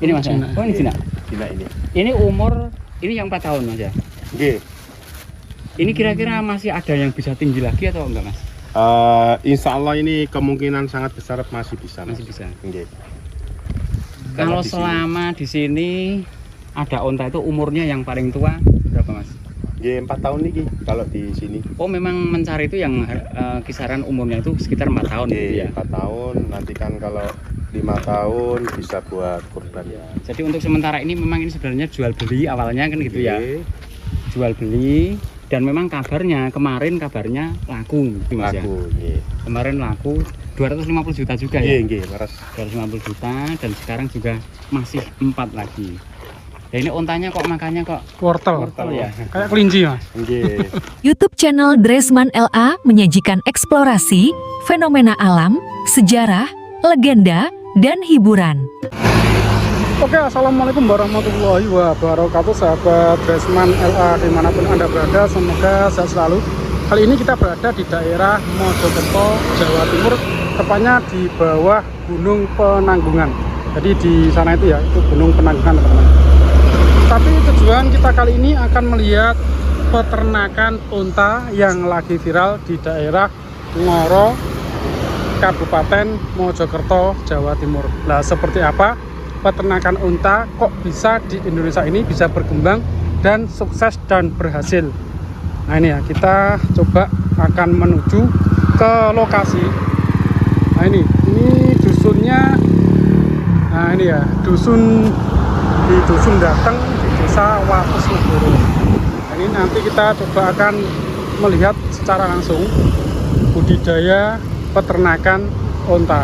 Ini Mas. Cina. Oh, ini Cina. Cina ini. Ini umur ini yang 4 tahun Mas ya. Nggih. Ini kira-kira masih ada yang bisa tinggi lagi atau enggak Mas? Insya Allah ini kemungkinan sangat besar masih bisa. Masih bisa. Nggih. Kalau di sini- selama di sini ada onta itu umurnya yang paling tua berapa Mas? Nggih 4 tahun nih kalau di sini. Oh memang mencari itu yang kisaran umurnya itu sekitar 4 tahun gitu Nggih, ya. 4 tahun. Nanti kan kalau 5 tahun bisa buat kurban ya. Jadi untuk sementara ini memang ini sebenarnya jual beli awalnya kan gitu ya. Nggih, Jual beli dan memang kabarnya kemarin kabarnya laku gitu Mas ya. laku. Nggih. Kemarin laku 250 juta juga Nggih, ya. nggih, leres. 250 juta dan sekarang juga masih 4 lagi. Nah ini ontanya kok makannya kok Wortel. wortel ya. Kayak kelinci Mas. Nggih. YouTube channel Dresman LA menyajikan eksplorasi, fenomena alam, sejarah, legenda, dan hiburan. Oke, assalamualaikum warahmatullahi wabarakatuh, sahabat Dresman LA dimanapun Anda berada, semoga sehat selalu. Kali ini kita berada di daerah Mojokerto, Jawa Timur, tepatnya di bawah Gunung Penanggungan. Jadi di sana itu ya, itu Gunung Penanggungan teman-teman. Tapi tujuan kita kali ini akan melihat peternakan unta yang lagi viral di daerah Ngoro, Kabupaten Mojokerto, Jawa Timur. Nah, seperti apa peternakan unta kok bisa di Indonesia ini bisa berkembang dan sukses dan berhasil? Nah ini ya, kita coba akan menuju ke lokasi. Nah ini dusunnya. Nah ini ya, dusun Dateng di Desa Wates-Negoro. Nah, ini nanti kita coba akan melihat secara langsung budidaya peternakan unta.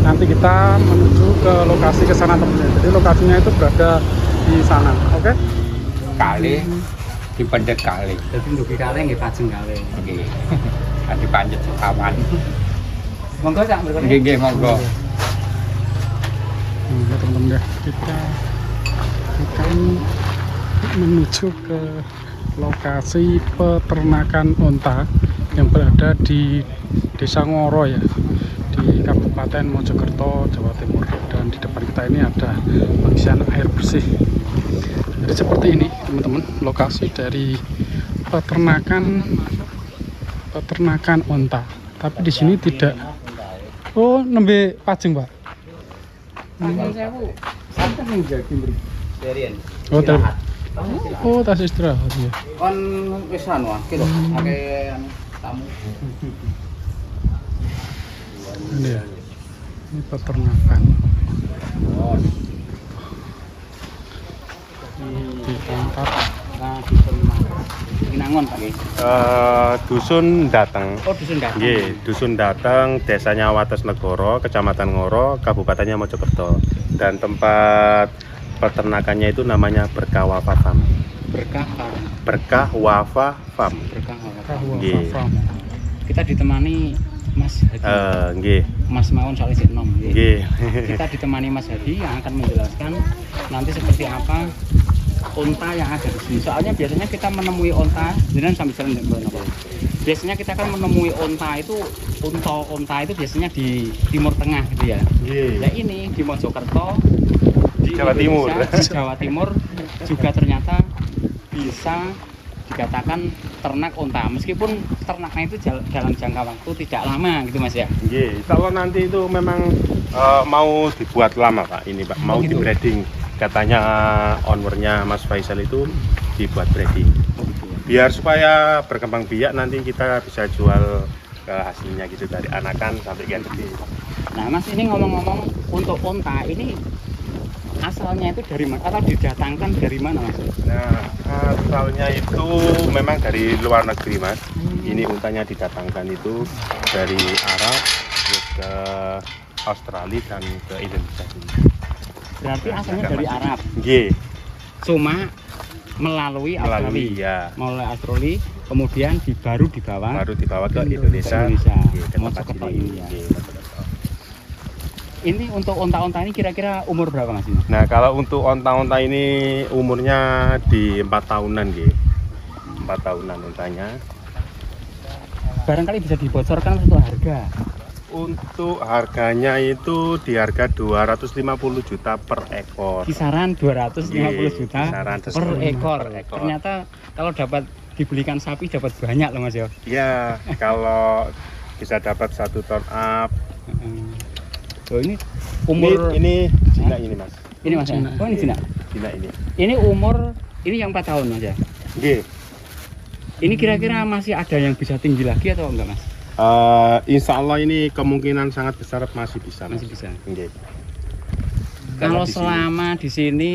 Nanti kita menuju ke lokasi ke sana teman-teman. Jadi lokasinya itu berada di sana, oke? Kali di pendek kali. Jadi ndugi kale nggih pajeng kale. Nggih. Adi panjet sekawan. Monggo Cak mrikone. Nggih nggih monggo. Nah, teman-teman ya, kita akan menuju ke lokasi peternakan unta yang berada di Desa Ngoro ya, di Kabupaten Mojokerto, Jawa Timur. Dan di depan kita ini ada pengisian air bersih. Jadi seperti ini teman-teman, lokasi dari peternakan unta. Tapi di sini tidak. Oh, nembe pajeng Pak. Santen yang jadi mriki. Serian. Oh, tas istirahat ya. Kon wis anu akeh lho, akeh tamu. Ini ya. Ini peternakan. Diangkat. Nah, dusun Kinangon Pak nggih. Dusun Dateng. Oh, dusun Dateng. Nggih, dusun Dateng, desanya Wates-Negoro, Kecamatan Ngoro, Kabupatennya Mojokerto. Dan tempat peternakannya itu namanya Berkah Wafa Farm. Berkah Farm. Berkah Wafa Farm. Berkah Farm. Kahwa Nggih. Farm. Kita ditemani Mas Hadi. Nggih, Mas Maun soalnya si Nom. nggih. Kita ditemani Mas Hadi yang akan menjelaskan nanti seperti apa unta yang ada di sini. Soalnya biasanya kita menemui unta, jangan sambil jalan nggak apa. Biasanya kita kan menemui unta itu itu biasanya di Timur Tengah gitu ya. Nggih. Nah ini di Mojokerto, di Jawa Timur. Indonesia, di Jawa Timur juga ternyata bisa dikatakan ternak unta, meskipun ternaknya itu dalam jangka waktu tidak lama gitu Mas ya. Nggih, insya Allah nanti itu memang mau dibuat lama Pak ini Pak, mau gitu. di breeding. Katanya ownernya Mas Faisal itu dibuat breeding. Biar supaya berkembang biak nanti kita bisa jual ke hasilnya gitu dari anakan sampai yang gede. Nah Mas ini ngomong-ngomong untuk unta ini asalnya itu dari mana atau didatangkan dari mana Mas? Nah, asalnya itu memang dari luar negeri Mas. Ini untanya didatangkan itu dari Arab, terus ke Australia dan ke Indonesia. Berarti asalnya dari Arab, Nggih, cuma melalui Australia, ya. melalui Australia, kemudian baru dibawa ke Indonesia. Nggih, ke tempat Mojokerto ini. ini ya. Nggih, Mojokerto. Ini untuk unta-unta ini kira-kira umur berapa Mas ini? Nah, kalau untuk onta-onta ini umurnya di 4 tahunan nggih. 4 tahunan untanya. Barangkali bisa dibocorkan untuk harga. Untuk harganya itu di harga 250 juta per ekor. Kisaran 250 Iya, juta kisaran per tersebut. ekor. Per ekor. Ternyata kalau dapat dibelikan sapi dapat banyak loh Mas ya. Iya, kalau bisa dapat 1 ton up. Oh ini umur Ini Cina ini Mas. ini Mas. Ya? Oh ini Cina. Cina ini. Ini umur ini yang 4 tahun Mas ya. Nggih. Ini kira-kira masih ada yang bisa tinggi lagi atau enggak Mas? Insya Allah ini kemungkinan sangat besar masih bisa. Mas. Masih bisa. Nggih. Kalau di sini- selama di sini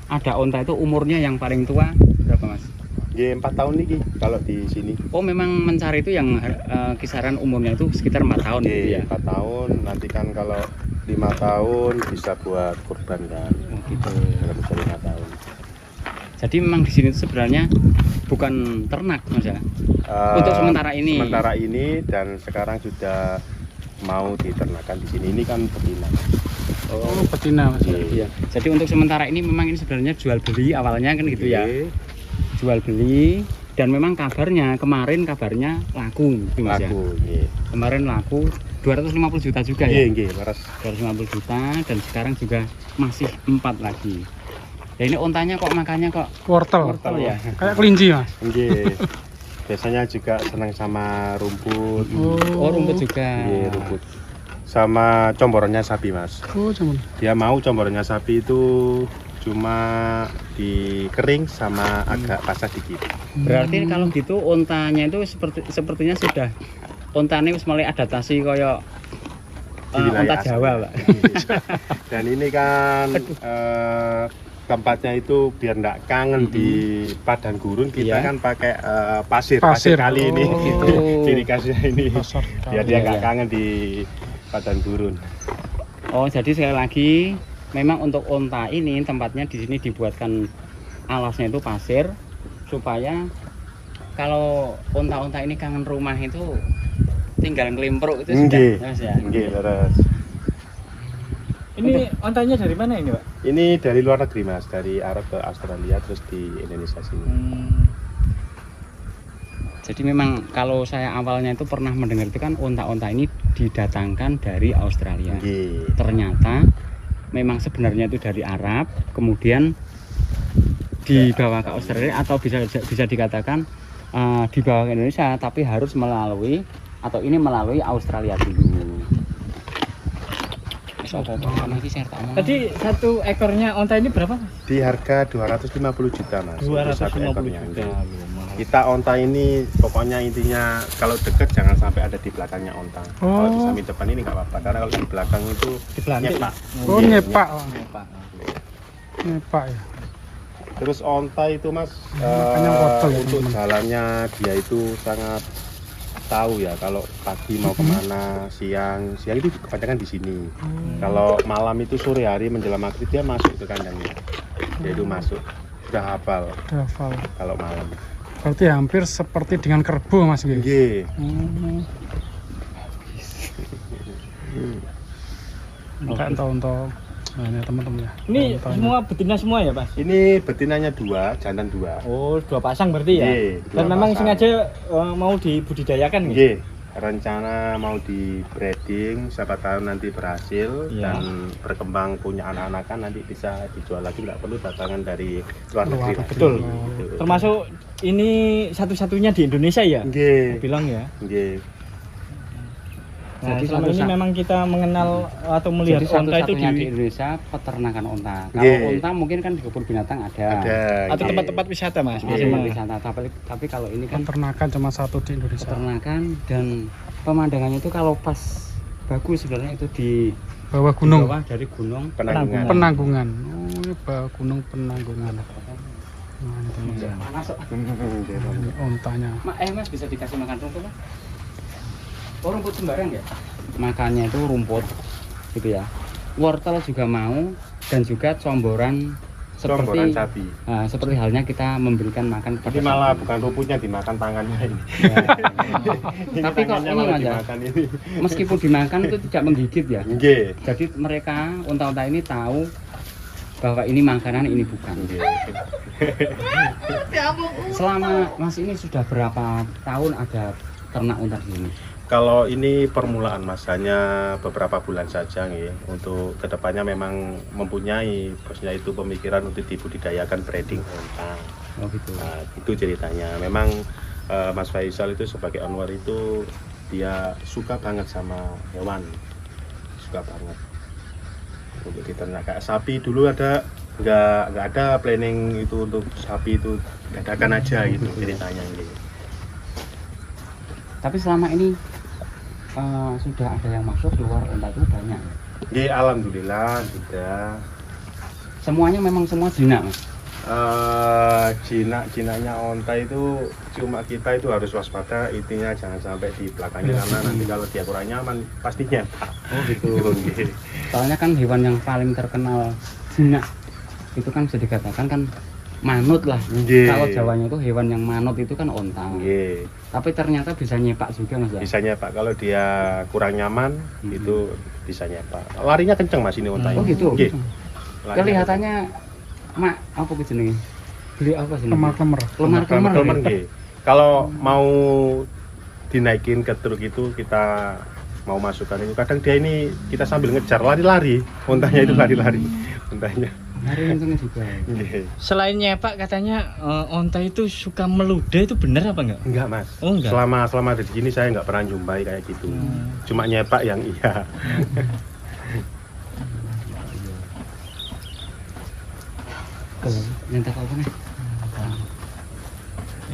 ada onta itu umurnya yang paling tua berapa Mas? Nggih, 4 tahun nih kalau di sini. Oh memang mencari itu yang kisaran umurnya itu sekitar 4 tahun gitu Nggih, ya? 4 tahun. Nanti kan kalau 5 tahun bisa buat kurban kan. Oh gitu. Kalau bisa 5 tahun. Jadi memang di sini itu sebenarnya bukan ternak Mas ya? Untuk sementara ini. Sementara ini dan sekarang sudah mau diternakan di sini. Ini kan betina. Oh, betina Mas. Iya. Jadi untuk sementara ini memang ini sebenarnya jual beli awalnya kan gitu ya? Nggih, Jual beli dan memang kabarnya kabarnya laku gitu Mas ya? laku. Nggih. Kemarin laku 250 juta juga Nggih, ya? nggih, leres. 250 juta dan sekarang juga masih 4 lagi. Ya ini ontanya kok makannya kok Wortel. wortel ya? Kayak kelinci Mas. Nggih. Biasanya juga senang sama rumput. Oh rumput juga. Nggih, rumput. Sama comborannya sapi, Mas. Oh, cuman. Dia mau comborannya sapi itu cuma dikering sama agak basah dikit. Berarti kalau gitu ontanya itu sepertinya sudah ontanya wis mulai adaptasi koyo Di wilayah onta asli. Jawa, Pak. Dan ini kan tempatnya itu biar enggak kangen di padang gurun, kita Iya. kan pakai pasir Pasir. kali ini. Oh, gitu. Ciri khasnya ini. Pasar Biar kali. dia Iya, enggak iya. kangen di padang gurun. Oh, jadi sekali lagi memang untuk onta ini tempatnya di sini dibuatkan alasnya itu pasir supaya kalau onta-onta ini kangen rumah itu tinggal ngelimpruk itu sudah Nggih. Mas ya. Nggih, leres. Ini ontanya dari mana ini, Pak? Ini dari luar negeri, Mas, dari Arab ke Australia terus di Indonesia sini. Jadi memang kalau saya awalnya itu pernah mendengar itu kan onta-onta ini didatangkan dari Australia. Nggih. Ternyata memang sebenarnya itu dari Arab, kemudian dibawa ke Australia atau bisa dikatakan dibawa ke Indonesia, tapi harus melalui melalui Australia dulu. Tadi satu ekornya onta ini berapa? Di harga 250 juta, Mas. untuk satu 250 ekornya. juta. Kita onta ini pokoknya intinya kalau deket jangan sampai ada di belakangnya onta. Kalau di Oh. samping depan ini nggak apa-apa karena kalau di belakang itu Dipelantik. nyepak. Oh, Iya, nyepak. Pak. Nyepak ya. Terus onta itu, Mas, Makanya wortel ya, untuk teman-teman. jalannya dia itu sangat tahu ya kalau pagi mau kemana, siang itu kebanyakan di sini. Kalau malam itu sore hari menjelang maghrib dia masuk ke kandangnya. Dia itu masuk sudah hafal Hafal. kalau malam. Berarti hampir seperti dengan kerbau Mas gitu. Nggih. Enggak tahu-tahu. Nah, ini teman-teman ya. Ini Ontanya. semua betina semua ya, Pak? Ini betinanya 2, jantan 2. Oh, 2 pasang berarti ya? Nggih, 2 Dan memang pasang. sengaja mau dibudidayakan gitu? Nggih, rencana mau di breeding, siapa tahu nanti berhasil Iya. dan berkembang punya anak-anakan nanti bisa dijual lagi, nggak perlu datangan dari luar negeri. Luar, betul. Gitu. Termasuk ini satu-satunya di Indonesia ya? Nggih, Bilang ya. nggih. Nah, Jadi selama ini satu-satu- memang kita mengenal atau melihat Jadi onta itu satu-satunya di di Indonesia peternakan onta. Kalau Nggih. onta mungkin kan di kebun binatang ada. Ada. atau nggih. tempat-tempat wisata, Mas. Nggih. Tempat Biasanya. wisata. Tapi kalau ini kan Peternakan cuma satu di Indonesia. peternakan dan pemandangannya itu kalau pas bagus sebenarnya itu di Bawah di gunung. bawah dari gunung. Penanggungan. Penanggungan. Oh, ini bawah gunung Penanggungan. Nah, ini teman-teman. Panas kok. Ini ontanya. Mas bisa dikasih makan rumput Mas? Oh rumput sembarang ya? Makannya itu rumput gitu ya. Wortel juga mau dan juga comboran Comboran seperti sapi. seperti halnya kita memberikan makan kepada Jadi malah sapi. bukan rumputnya dimakan tangannya ini. Ya. Ini Tapi kok tangannya ini, malah Mas, ya? dimakan ini. Meskipun dimakan itu tidak menggigit ya. Nggih. Jadi mereka unta-unta ini tahu bahwa ini makanan, ini bukan. Nggih. Selama Mas ini sudah berapa tahun ada ternak unta di sini? Kalau ini permulaan Mas, hanya beberapa bulan saja nih. Untuk kedepannya memang mempunyai bosnya itu pemikiran untuk dibudidayakan breeding onta. Oh gitu. Nah, itu ceritanya. Memang Mas Faisal itu sebagai owner itu dia suka banget sama hewan, suka banget untuk diternak. Kayak sapi dulu ada nggak ada planning itu untuk sapi itu dadakan aja gitu ceritanya gitu. Tapi selama ini sudah ada yang masuk keluar onta itu banyak. Ya, alhamdulillah sudah. Semuanya memang semua jinak Mas. Jinaknya onta itu cuma kita itu harus waspada, intinya jangan sampai di belakangnya karena nanti kalau dia kurang nyaman pasti nyetak. Oh gitu. Soalnya kan hewan yang paling terkenal jinak itu kan bisa dikatakan kan manut lah. Kalau Jawanya itu hewan yang manut itu kan onta. Tapi ternyata bisa nyepak juga Mas ya. Bisa nyepak kalau dia kurang nyaman itu bisa nyepak. Larinya kenceng Mas ini onta. Oh gitu. Nggih. Kelihatannya mak apa ku jenenge? Beli apa sih? Lemar-lemar. Lemar nggih. Kalau mau dinaikin ke truk itu kita mau masukkan itu kadang dia ini kita sambil ngejar lari-lari, ontanya itu lari-lari. Ontanya. Hari kenceng juga. Nggih. Selain nyepak katanya onta itu suka meludah, itu benar apa enggak? Enggak Mas. Oh enggak. Selama di sini saya nggak pernah jumpai kayak gitu. Cuma nyepak yang iya. Nyentak apa nih?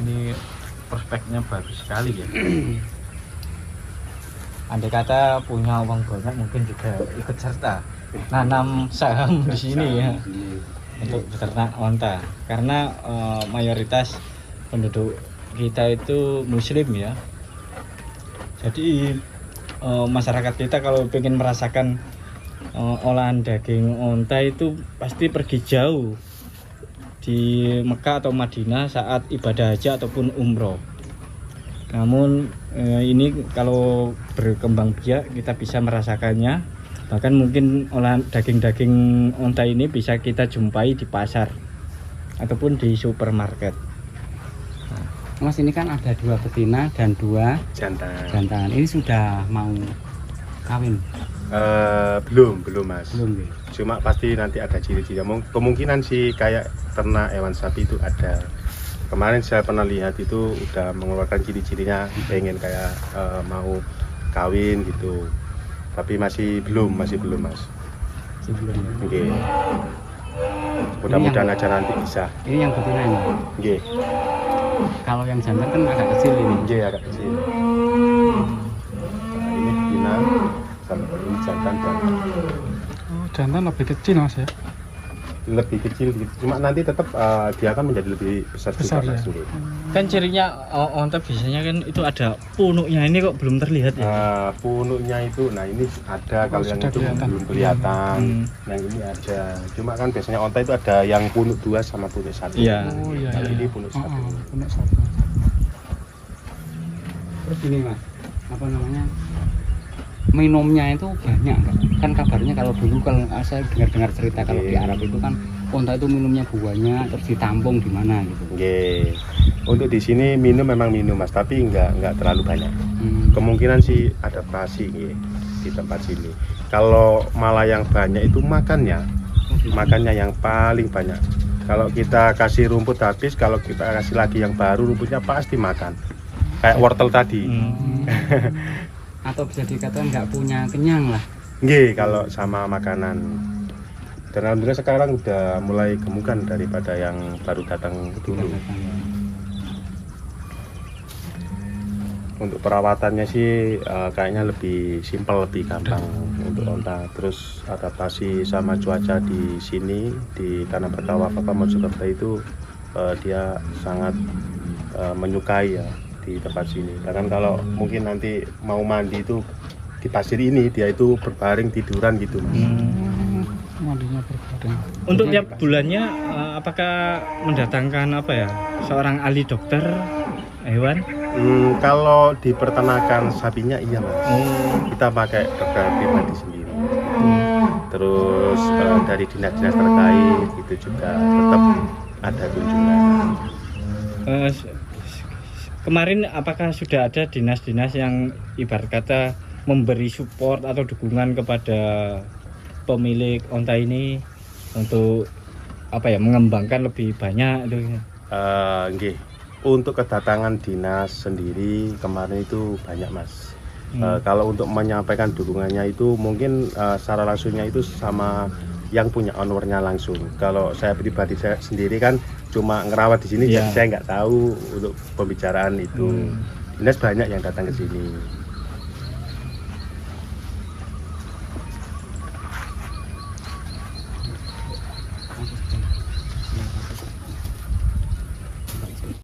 Ini prospeknya bagus sekali ya. Andai kata punya uang banyak mungkin juga ikut serta nanam saham di sini ya untuk beternak onta, karena mayoritas penduduk kita itu muslim ya. Jadi masyarakat kita kalau ingin merasakan olahan daging onta itu pasti pergi jauh di Mekah atau Madinah saat ibadah haji ataupun umroh. Namun ini kalau berkembang biak kita bisa merasakannya, bahkan mungkin olahan daging-daging onta ini bisa kita jumpai di pasar ataupun di supermarket. Mas ini kan ada 2 betina dan 2 jantan. Ini sudah mau kawin? Belum Mas. Belum ya? Cuma pasti nanti ada ciri-ciri. Kemungkinan sih kayak ternak hewan sapi itu ada. Kemarin saya pernah lihat itu udah mengeluarkan ciri-cirinya, pengen kayak mau kawin gitu. Tapi masih belum Mas. Sebelum. Oke. Mudah-mudahan aja nanti bisa. Ini yang betina ini. Oke. Kalau yang jantan kan agak kecil ini. Oke, agak kecil. Nah, ini betina sama ini jantan. Oh, jantan lebih kecil Mas ya. Lebih kecil gitu. Cuma nanti tetap dia akan menjadi lebih besar Besar, juga ya? Mas. Kan cirinya onta biasanya kan itu ada punuknya, ini kok belum terlihat ya? Punuknya itu, nah ini ada kalau yang sudah itu kelihatan. belum kelihatan, yang ini ada. Cuma kan biasanya onta itu ada yang punuk 2 sama punuk 1. Iya. Oh iya. Kalau iya. ini punuk 1. Punuk 1. Terus ini Mas, apa namanya? Minumnya itu banyak kan kabarnya kalau dulu kalau saya dengar cerita kalau di Arab itu kan onta itu minumnya buahnya terus ditampung di mana gitu. Oke. Untuk di sini memang minum Mas, tapi nggak terlalu banyak. Kemungkinan sih adaptasi di tempat sini. Kalau malah yang banyak itu makannya yang paling banyak. Kalau kita kasih rumput habis, kalau kita kasih lagi yang baru rumputnya pasti makan. Kayak wortel tadi. Atau bisa dikatakan nggak punya kenyang lah. Nggih, kalau sama makanan. Dan alhamdulillah sekarang udah mulai gemukan daripada yang baru datang dulu. Untuk perawatannya sih kayaknya lebih simpel, lebih gampang untuk onta. Terus adaptasi sama cuaca di sini di Tanah Bertawaf Mojokerto itu dia sangat menyukai ya di tempat sini. Karena kalau mungkin nanti mau mandi itu di pasir ini dia itu berbaring tiduran gitu Mas. Mandinya berbaring. Untuk tiap bulannya apakah mendatangkan apa ya, seorang ahli dokter hewan? Kalau di peternakan sapinya iya Mas. Kita pakai dokter pribadi sendiri. Terus dari dinas-dinas terkait itu juga tetap ada kunjungan. kemarin apakah sudah ada dinas-dinas yang ibarat kata memberi support atau dukungan kepada pemilik onta ini untuk apa ya, mengembangkan lebih banyak itu? Nggih. Untuk kedatangan dinas sendiri kemarin itu banyak, Mas. Kalau untuk menyampaikan dukungannya itu mungkin secara langsungnya itu sama yang punya ownernya langsung. Kalau saya pribadi saya sendiri kan cuma ngerawat di sini, jadi saya nggak tahu untuk pembicaraan itu. Dinas banyak yang datang ke sini.